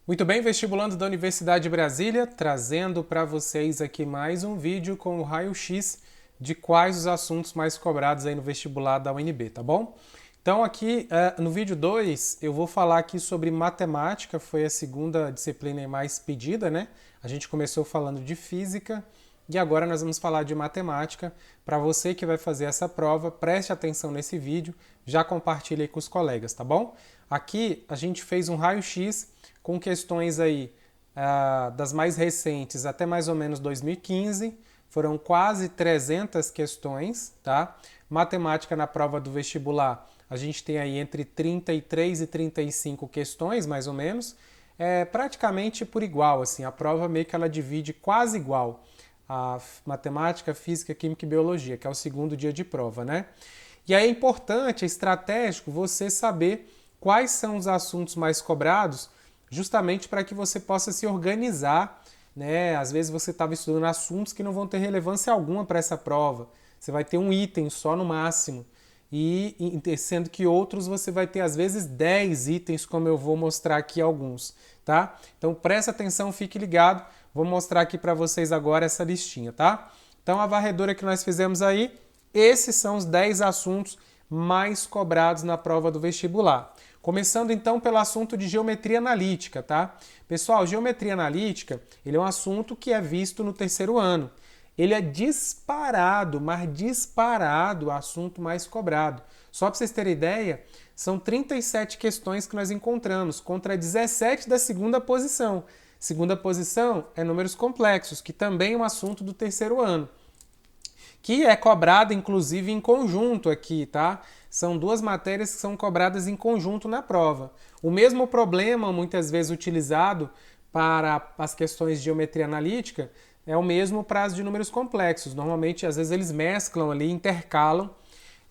Muito bem, vestibulando da Universidade de Brasília, trazendo para vocês aqui mais um vídeo com o raio-x de quais os assuntos mais cobrados aí no vestibular da UNB, tá bom? Então aqui no vídeo 2 eu vou falar aqui sobre matemática, foi a segunda disciplina mais pedida, né? A gente começou falando de física e agora nós vamos falar de matemática. Para você que vai fazer essa prova, preste atenção nesse vídeo, já compartilhe aí com os colegas, tá bom? Aqui a gente fez um raio-x com questões aí das mais recentes até mais ou menos 2015, foram quase 300 questões, tá? Matemática na prova do vestibular, a gente tem aí entre 33 e 35 questões, mais ou menos, praticamente por igual, assim, a prova meio que ela divide quase igual a matemática, física, química e biologia, que é o segundo dia de prova, né? E aí é importante, é estratégico você saber quais são os assuntos mais cobrados, justamente para que você possa se organizar, né? Às vezes você estava estudando assuntos que não vão ter relevância alguma para essa prova. Você vai ter um item só no máximo. E sendo que outros você vai ter às vezes 10 itens, como eu vou mostrar aqui alguns, tá? Então presta atenção, fique ligado. Vou mostrar aqui para vocês agora essa listinha, tá? Então a varredura que nós fizemos aí, esses são os 10 assuntos mais cobrados na prova do vestibular. Começando então pelo assunto de geometria analítica, tá? Pessoal, geometria analítica, ele é um assunto que é visto no terceiro ano. Ele é disparado, mas disparado o assunto mais cobrado. Só para vocês terem ideia, são 37 questões que nós encontramos, contra 17 da segunda posição. Segunda posição é números complexos, que também é um assunto do terceiro ano, que é cobrado inclusive em conjunto aqui, tá? São duas matérias que são cobradas em conjunto na prova. O mesmo problema, muitas vezes utilizado para as questões de geometria analítica, é o mesmo para as de números complexos. Normalmente, às vezes, eles mesclam ali, intercalam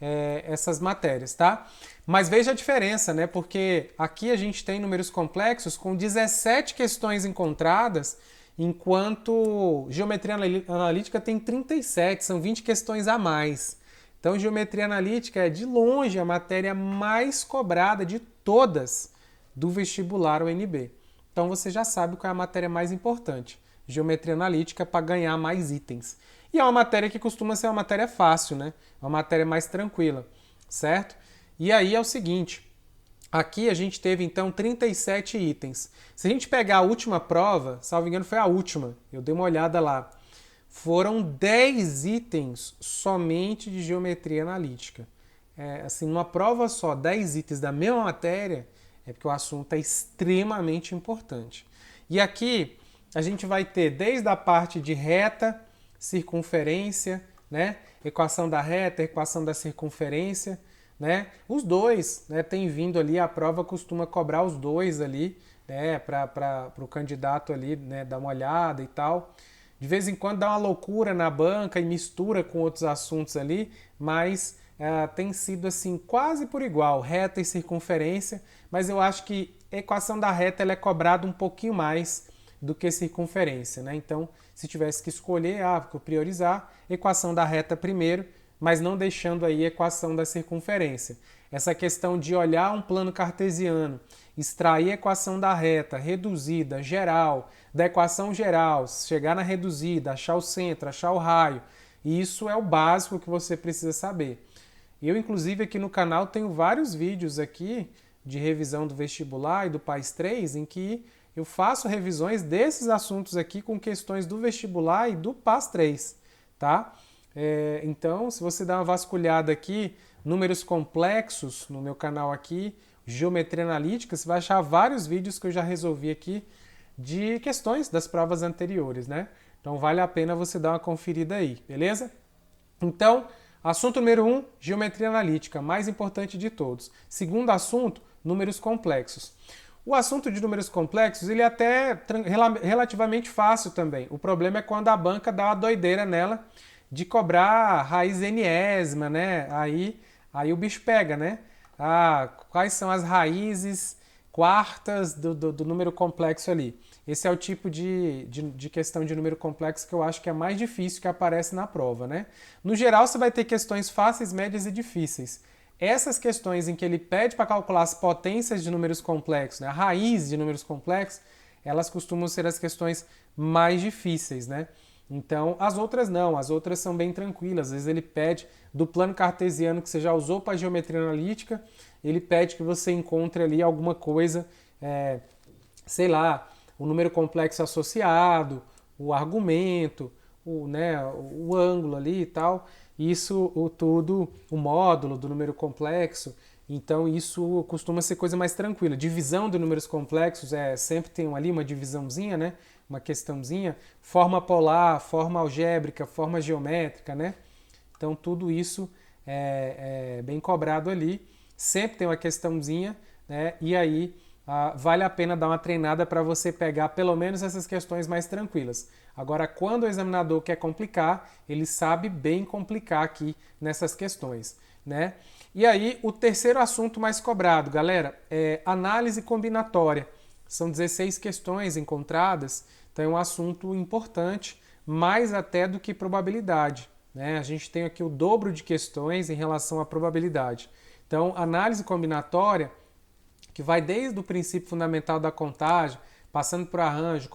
essas matérias, tá? Mas veja a diferença, né? Porque aqui a gente tem números complexos com 17 questões encontradas, enquanto geometria analítica tem 37, são 20 questões a mais. Então, geometria analítica é, de longe, a matéria mais cobrada de todas do vestibular UNB. Então, você já sabe qual é a matéria mais importante. Geometria analítica para ganhar mais itens. E é uma matéria que costuma ser uma matéria fácil, né? É uma matéria mais tranquila, certo? E aí é o seguinte, aqui a gente teve então 37 itens. Se a gente pegar a última prova, salvo engano foi a última, eu dei uma olhada lá, foram 10 itens somente de geometria analítica. Assim, numa prova só, 10 itens da mesma matéria, é porque o assunto é extremamente importante. E aqui a gente vai ter desde a parte de reta, circunferência, né? Equação da reta, equação da circunferência, né? Os dois, né? Tem vindo ali, a prova costuma cobrar os dois ali, né? Para o candidato ali, né? Dar uma olhada e tal. De vez em quando dá uma loucura na banca e mistura com outros assuntos ali, mas tem sido assim quase por igual, reta e circunferência, mas eu acho que a equação da reta ela é cobrada um pouquinho mais do que circunferência, né? Então, se tivesse que escolher, vou priorizar equação da reta primeiro, mas não deixando aí a equação da circunferência. Essa questão de olhar um plano cartesiano, extrair a equação da reta, reduzida, geral, da equação geral, chegar na reduzida, achar o centro, achar o raio, isso é o básico que você precisa saber. Eu, inclusive, aqui no canal tenho vários vídeos aqui de revisão do vestibular e do PAS 3, em que eu faço revisões desses assuntos aqui com questões do vestibular e do PAS 3, tá? Então, se você dá uma vasculhada aqui, números complexos no meu canal aqui, geometria analítica, você vai achar vários vídeos que eu já resolvi aqui de questões das provas anteriores, né? Então vale a pena você dar uma conferida aí, beleza? Então, assunto número 1, geometria analítica, mais importante de todos. Segundo assunto, números complexos. O assunto de números complexos ele é até relativamente fácil também. O problema é quando a banca dá uma doideira nela de cobrar raiz enésima, né? Aí o bicho pega, né? Quais são as raízes quartas do número complexo ali? Esse é o tipo de questão de número complexo que eu acho que é mais difícil que aparece na prova, né? No geral, você vai ter questões fáceis, médias e difíceis. Essas questões em que ele pede para calcular as potências de números complexos, né, a raiz de números complexos, elas costumam ser as questões mais difíceis, né? Então, as outras não, as outras são bem tranquilas. Às vezes ele pede do plano cartesiano que você já usou para geometria analítica, ele pede que você encontre ali alguma coisa, sei lá, o número complexo associado, o argumento, o ângulo ali e tal. Isso tudo, o módulo do número complexo. Então isso costuma ser coisa mais tranquila. Divisão de números complexos sempre tem ali uma divisãozinha, né? Uma questãozinha. Forma polar, forma algébrica, forma geométrica, né? Então tudo isso é bem cobrado ali. Sempre tem uma questãozinha, né? E aí vale a pena dar uma treinada para você pegar pelo menos essas questões mais tranquilas. Agora, quando o examinador quer complicar, ele sabe bem complicar aqui nessas questões, né? E aí, o terceiro assunto mais cobrado, galera, é análise combinatória. São 16 questões encontradas, então é um assunto importante, mais até do que probabilidade, né? A gente tem aqui o dobro de questões em relação à probabilidade. Então, análise combinatória, que vai desde o princípio fundamental da contagem, passando por arranjo,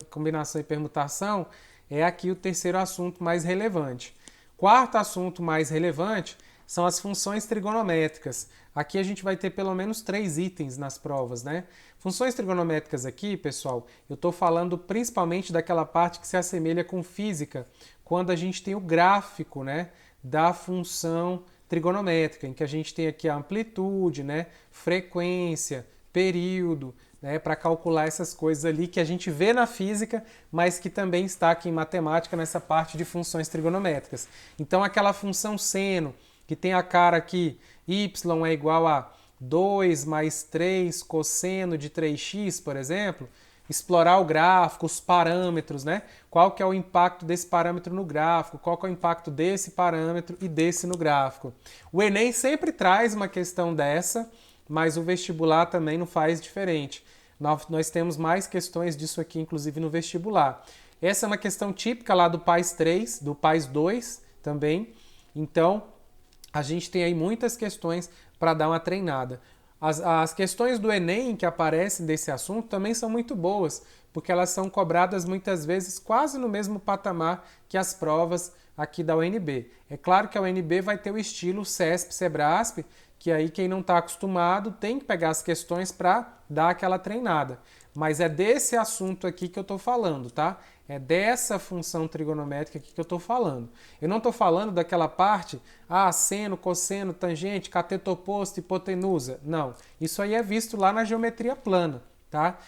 combinação e permutação, é aqui o terceiro assunto mais relevante. Quarto assunto mais relevante são as funções trigonométricas. Aqui a gente vai ter pelo menos 3 itens nas provas, né? Funções trigonométricas aqui, pessoal, eu estou falando principalmente daquela parte que se assemelha com física, quando a gente tem o gráfico, né, da função trigonométrica, em que a gente tem aqui a amplitude, né, frequência, período, né, para calcular essas coisas ali que a gente vê na física, mas que também está aqui em matemática nessa parte de funções trigonométricas. Então aquela função seno, que tem a cara aqui, y é igual a 2 mais 3 cosseno de 3x, por exemplo, explorar o gráfico, os parâmetros, né? Qual que é o impacto desse parâmetro no gráfico, qual que é o impacto desse parâmetro e desse no gráfico. O Enem sempre traz uma questão dessa, mas o vestibular também não faz diferente. Nós temos mais questões disso aqui, inclusive no vestibular. Essa é uma questão típica lá do PAS 3, do PAS 2 também. Então, a gente tem aí muitas questões para dar uma treinada. As questões do Enem que aparecem desse assunto também são muito boas, porque elas são cobradas muitas vezes quase no mesmo patamar que as provas aqui da UNB. É claro que a UNB vai ter o estilo CESP, SEBRASP, que aí quem não está acostumado tem que pegar as questões para dar aquela treinada. Mas é desse assunto aqui que eu estou falando, tá? É dessa função trigonométrica aqui que eu estou falando. Eu não estou falando daquela parte, seno, cosseno, tangente, cateto oposto, hipotenusa. Não, isso aí é visto lá na geometria plana, tá?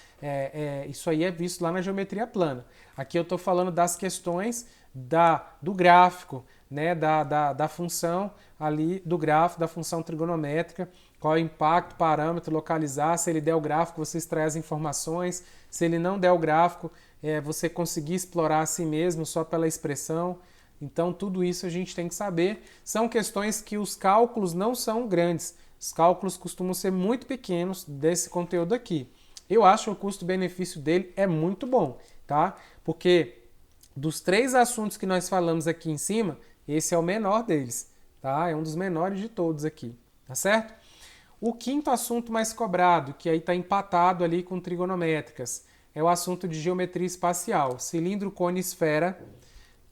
Isso aí é visto lá na geometria plana. Aqui eu estou falando das questões do gráfico, né? Da função ali, do gráfico, da função trigonométrica, qual é o impacto, parâmetro, localizar, se ele der o gráfico, você extrai as informações, se ele não der o gráfico, você conseguir explorar a si mesmo só pela expressão. Então, tudo isso a gente tem que saber. São questões que os cálculos não são grandes. Os cálculos costumam ser muito pequenos desse conteúdo aqui. Eu acho que o custo-benefício dele é muito bom, tá? Porque dos 3 assuntos que nós falamos aqui em cima, esse é o menor deles, tá? É um dos menores de todos aqui, tá certo? O quinto assunto mais cobrado, que aí está empatado ali com trigonométricas, é o assunto de geometria espacial. Cilindro, cone, esfera,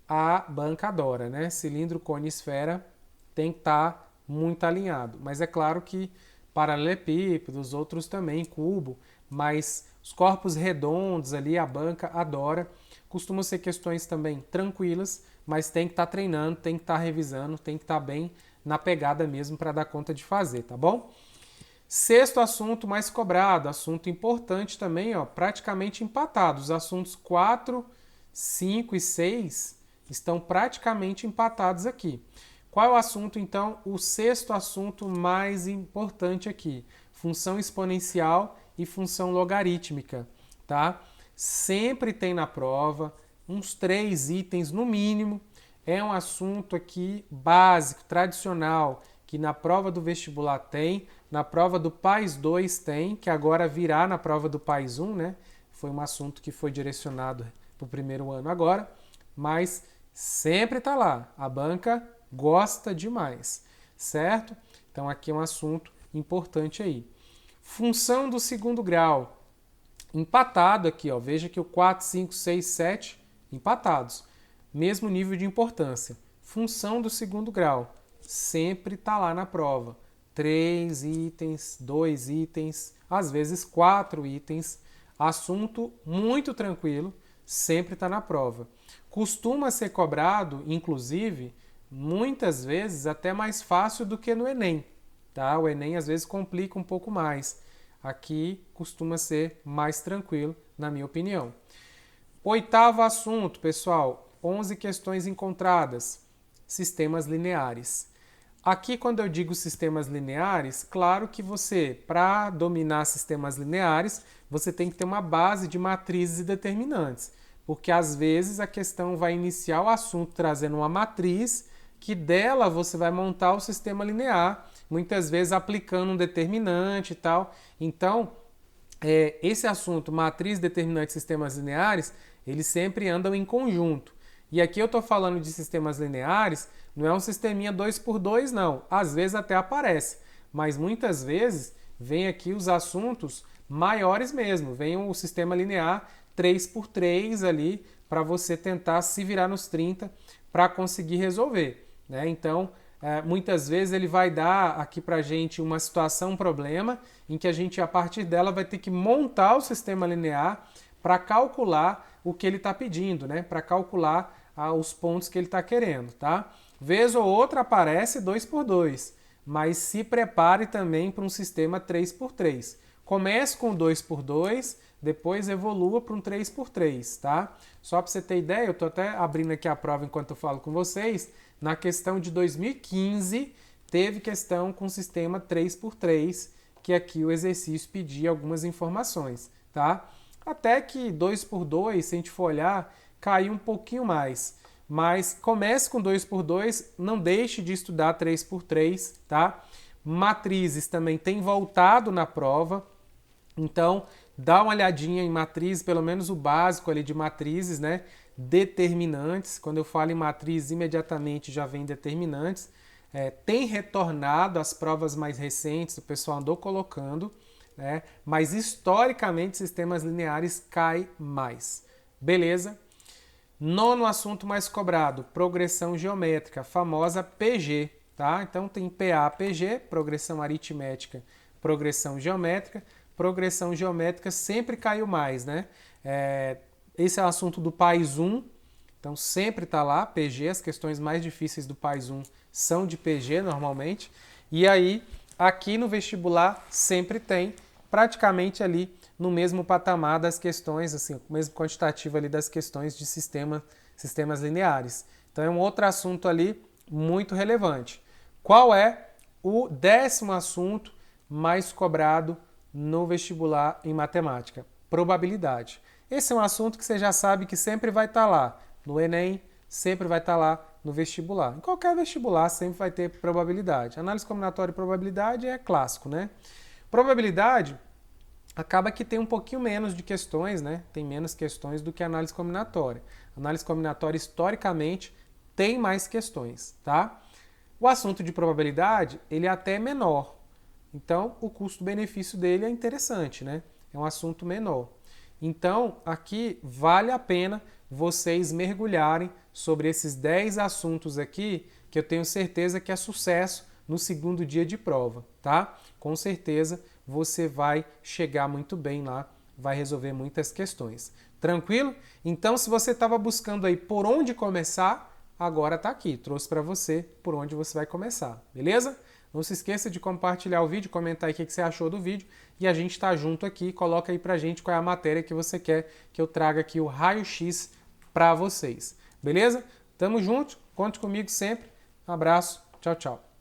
a banca adora, né? Cilindro, cone, esfera tem que estar muito alinhado. Mas é claro que paralelepípedos, outros também, cubo, mas os corpos redondos ali, a banca adora. Costumam ser questões também tranquilas, mas tem que estar treinando, tem que estar revisando, tem que estar bem na pegada mesmo para dar conta de fazer, tá bom? Sexto assunto mais cobrado, assunto importante também, ó, praticamente empatados. Os assuntos 4, 5 e 6 estão praticamente empatados aqui. Qual é o assunto, então? O sexto assunto mais importante aqui. Função exponencial e função logarítmica, tá? Sempre tem na prova, uns 3 itens no mínimo. É um assunto aqui básico, tradicional, que na prova do vestibular tem, na prova do PAS 2 tem, que agora virá na prova do PAS 1, né? Foi um assunto que foi direcionado para o primeiro ano agora, mas sempre está lá. A banca gosta demais, certo? Então aqui é um assunto importante aí. Função do segundo grau. empatado aqui, ó. Veja que o 4, 5, 6, 7 empatados. Mesmo nível de importância. Função do segundo grau sempre está lá na prova. 3 itens, 2 itens, às vezes 4 itens. Assunto muito tranquilo, sempre está na prova. Costuma ser cobrado, inclusive, muitas vezes até mais fácil do que no Enem. Tá? O Enem às vezes complica um pouco mais. Aqui costuma ser mais tranquilo, na minha opinião. Oitavo assunto, pessoal, 11 questões encontradas. Sistemas lineares. Aqui, quando eu digo sistemas lineares, claro que você, para dominar sistemas lineares, você tem que ter uma base de matrizes e determinantes. Porque, às vezes, a questão vai iniciar o assunto trazendo uma matriz, que dela você vai montar o sistema linear, muitas vezes aplicando um determinante e tal. Então, esse assunto, matriz, determinante e sistemas lineares, eles sempre andam em conjunto. E aqui eu estou falando de sistemas lineares, não é um sisteminha 2x2 não, às vezes até aparece, mas muitas vezes vem aqui os assuntos maiores mesmo, vem o sistema linear 3x3 ali para você tentar se virar nos 30 para conseguir resolver, né? Então, muitas vezes ele vai dar aqui para a gente uma situação, um problema, em que a gente a partir dela vai ter que montar o sistema linear para calcular o que ele está pedindo, né? Para calcular os pontos que ele está querendo, tá? Vez ou outra aparece 2x2, mas se prepare também para um sistema 3x3. Comece com 2x2, depois evolua para um 3x3, tá? Só para você ter ideia, eu estou até abrindo aqui a prova enquanto eu falo com vocês, na questão de 2015 teve questão com sistema 3x3, que aqui o exercício pedia algumas informações, tá? Até que 2x2, se a gente for olhar, caiu um pouquinho mais. Mas comece com 2x2, não deixe de estudar 3x3, tá? Matrizes também tem voltado na prova, então dá uma olhadinha em matrizes, pelo menos o básico ali de matrizes, né? Determinantes, quando eu falo em matriz, imediatamente já vem determinantes. Tem retornado as provas mais recentes, o pessoal andou colocando, né? Mas historicamente sistemas lineares cai mais. Beleza? Nono assunto mais cobrado, progressão geométrica, a famosa PG, tá? Então tem PA, PG, progressão aritmética, progressão geométrica. Progressão geométrica sempre caiu mais, né? Esse é o assunto do PAIS 1, então sempre está lá, PG, as questões mais difíceis do PAIS 1 são de PG normalmente. E aí, aqui no vestibular sempre tem, praticamente ali no mesmo patamar das questões, assim, o mesmo quantitativo ali das questões de sistemas lineares. Então é um outro assunto ali muito relevante. Qual é o 10º assunto mais cobrado no vestibular em matemática? Probabilidade. Esse é um assunto que você já sabe que sempre vai estar lá no Enem, sempre vai estar lá no vestibular. Em qualquer vestibular sempre vai ter probabilidade. Análise combinatória e probabilidade é clássico, né? Probabilidade acaba que tem um pouquinho menos de questões, né? Tem menos questões do que a análise combinatória. A análise combinatória, historicamente, tem mais questões, tá? O assunto de probabilidade, ele é até menor. Então, o custo-benefício dele é interessante, né? É um assunto menor. Então, aqui vale a pena vocês mergulharem sobre esses 10 assuntos aqui, que eu tenho certeza que é sucesso no segundo dia de prova, tá? Com certeza você vai chegar muito bem lá, vai resolver muitas questões. Tranquilo? Então, se você estava buscando aí por onde começar, agora está aqui. Trouxe para você por onde você vai começar, beleza? Não se esqueça de compartilhar o vídeo, comentar aí o que você achou do vídeo e a gente está junto aqui. Coloca aí pra gente qual é a matéria que você quer que eu traga aqui o raio-x para vocês. Beleza? Tamo junto, conte comigo sempre. Um abraço, tchau, tchau.